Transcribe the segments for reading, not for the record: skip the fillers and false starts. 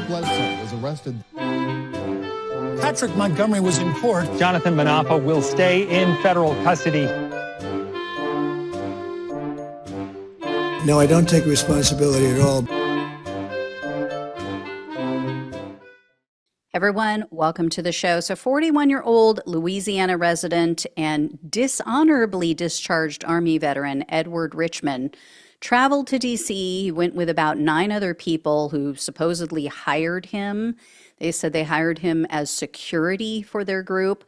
Bledsoe was arrested. Patrick Montgomery was in court. Jonathan Manapa will stay in federal custody. No, I don't take responsibility at all. Everyone, welcome to the show. So 41-year-old Louisiana resident and dishonorably discharged Army veteran Edward Richmond traveled to D.C. He went with about 9 other people who supposedly hired him. They said they hired him as security for their group.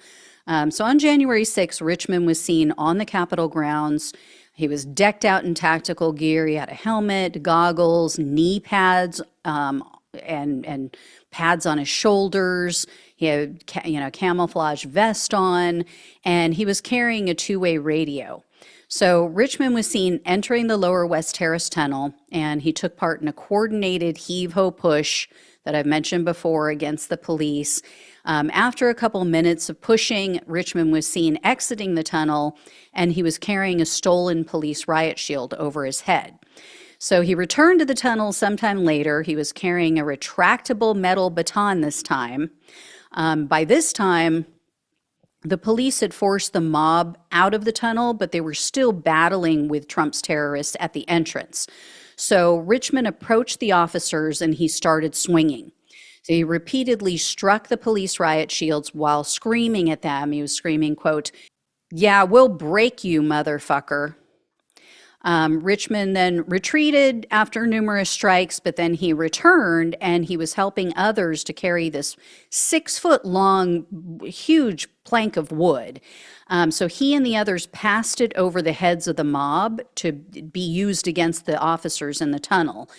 So on January 6th, Richmond was seen on the Capitol grounds. He was decked out in tactical gear. He had a helmet, goggles, knee pads, and pads on his shoulders. He had, camouflage vest on, and he was carrying a two-way radio. So Richmond was seen entering the Lower West Terrace Tunnel, and he took part in a coordinated heave-ho push that I've mentioned before against the police. After a couple minutes of pushing, Richmond was seen exiting the tunnel, and he was carrying a stolen police riot shield over his head. So he returned to the tunnel sometime later. He was carrying a retractable metal baton this time. By this time, the police had forced the mob out of the tunnel, but they were still battling with Trump's terrorists at the entrance. So Richmond approached the officers and he started swinging. So he repeatedly struck the police riot shields while screaming at them. He was screaming, quote, "Yeah, we'll break you, motherfucker." Richmond then retreated after numerous strikes, but then he returned and he was helping others to carry this 6-foot-long, huge plank of wood. So he and the others passed it over the heads of the mob to be used against the officers in the tunnel.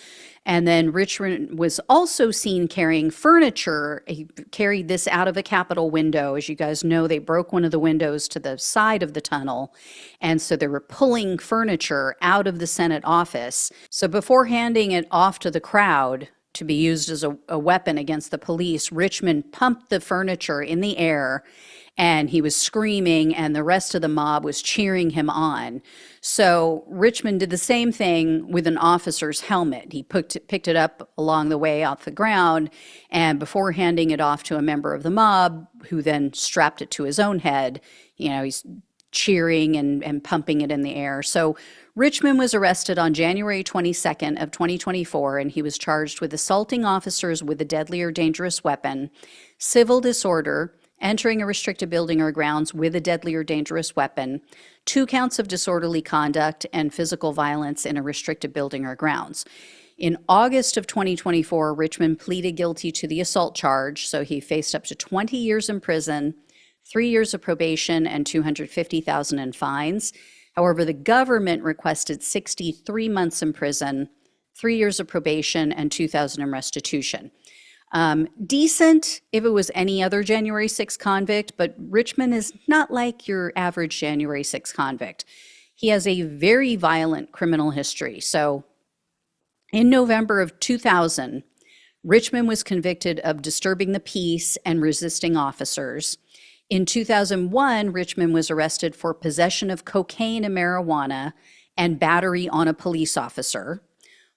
And then Richmond was also seen carrying furniture. He carried this out of the Capitol window. As you guys know, they broke one of the windows to the side of the tunnel. And so they were pulling furniture out of the Senate office. So before handing it off to the crowd to be used as a weapon against the police, Richmond pumped the furniture in the air and he was screaming and the rest of the mob was cheering him on. So Richmond did the same thing with an officer's helmet. He picked it up along the way off the ground, and before handing it off to a member of the mob, who then strapped it to his own head, he's cheering and pumping it in the air. So Richmond was arrested on January 22nd of 2024, and he was charged with assaulting officers with a deadly or dangerous weapon, civil disorder, entering a restricted building or grounds with a deadly or dangerous weapon, 2 counts of disorderly conduct, and physical violence in a restricted building or grounds. In August of 2024, Richmond pleaded guilty to the assault charge, so he faced up to 20 years in prison, 3 years of probation, and $250,000 in fines. However, the government requested 63 months in prison, 3 years of probation, and $2,000 in restitution. Decent if it was any other January 6th convict, but Richmond is not like your average January 6th convict. He has a very violent criminal history. So in November of 2000, Richmond was convicted of disturbing the peace and resisting officers. In 2001, Richmond was arrested for possession of cocaine and marijuana and battery on a police officer.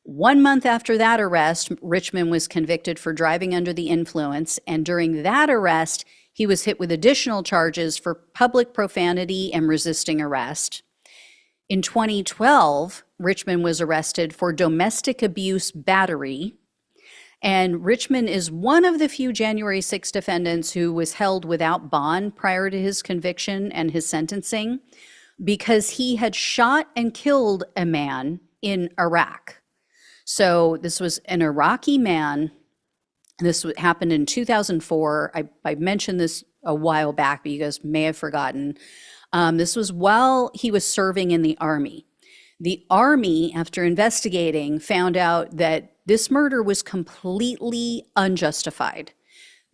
1 month after that arrest, Richmond was convicted for driving under the influence, and during that arrest, he was hit with additional charges for public profanity and resisting arrest. In 2012, Richmond was arrested for domestic abuse battery, and Richmond is one of the few January 6 defendants who was held without bond prior to his conviction and his sentencing because he had shot and killed a man in Iraq. So this was an Iraqi man. This happened in 2004. I mentioned this a while back, but you guys may have forgotten. This was while he was serving in the Army. The Army, after investigating, found out that this murder was completely unjustified.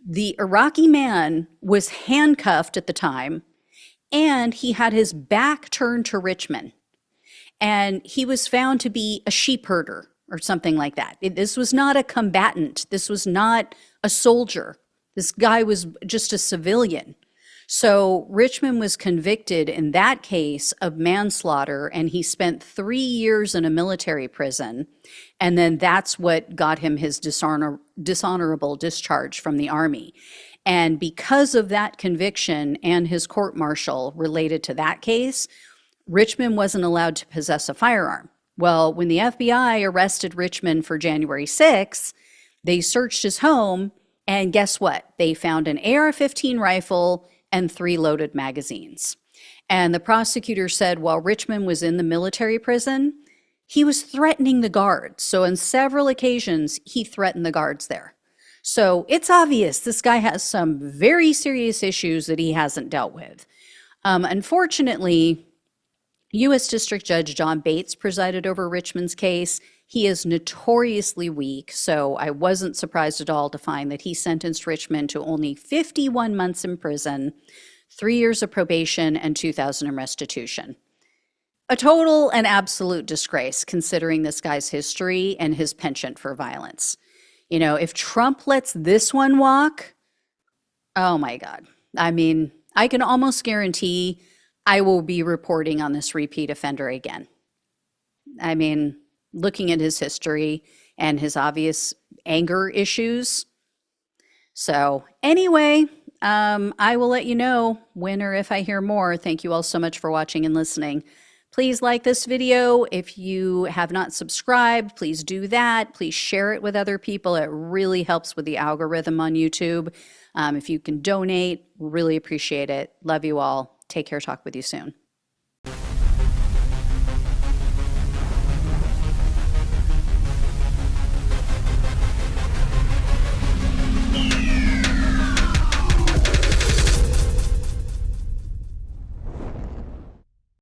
The Iraqi man was handcuffed at the time, and he had his back turned to Richmond. And he was found to be a sheep herder or something like that. This was not a combatant. This was not a soldier. This guy was just a civilian. So Richmond was convicted in that case of manslaughter, and he spent 3 years in a military prison. And then that's what got him his dishonorable discharge from the Army. And because of that conviction and his court-martial related to that case, Richmond wasn't allowed to possess a firearm. Well, when the FBI arrested Richmond for January 6th, they searched his home, and guess what? They found an AR-15 rifle and 3 loaded magazines. And the prosecutor said while Richmond was in the military prison, he was threatening the guards. So on several occasions, he threatened the guards there. So it's obvious this guy has some very serious issues that he hasn't dealt with. Unfortunately, U.S. District Judge John Bates presided over Richmond's case. He is notoriously weak, so I wasn't surprised at all to find that he sentenced Richmond to only 51 months in prison, 3 years of probation, and $2,000 in restitution. A total and absolute disgrace considering this guy's history and his penchant for violence. You know, if Trump lets this one walk, oh my God. I mean, I can almost guarantee I will be reporting on this repeat offender again. I mean, looking at his history and his obvious anger issues. So anyway, I will let you know when or if I hear more. Thank you all so much for watching and listening. Please like this video. If you have not subscribed, please do that. Please share it with other people. It really helps with the algorithm on YouTube. If you can donate, really appreciate it. Love you all. Take care. Talk with you soon.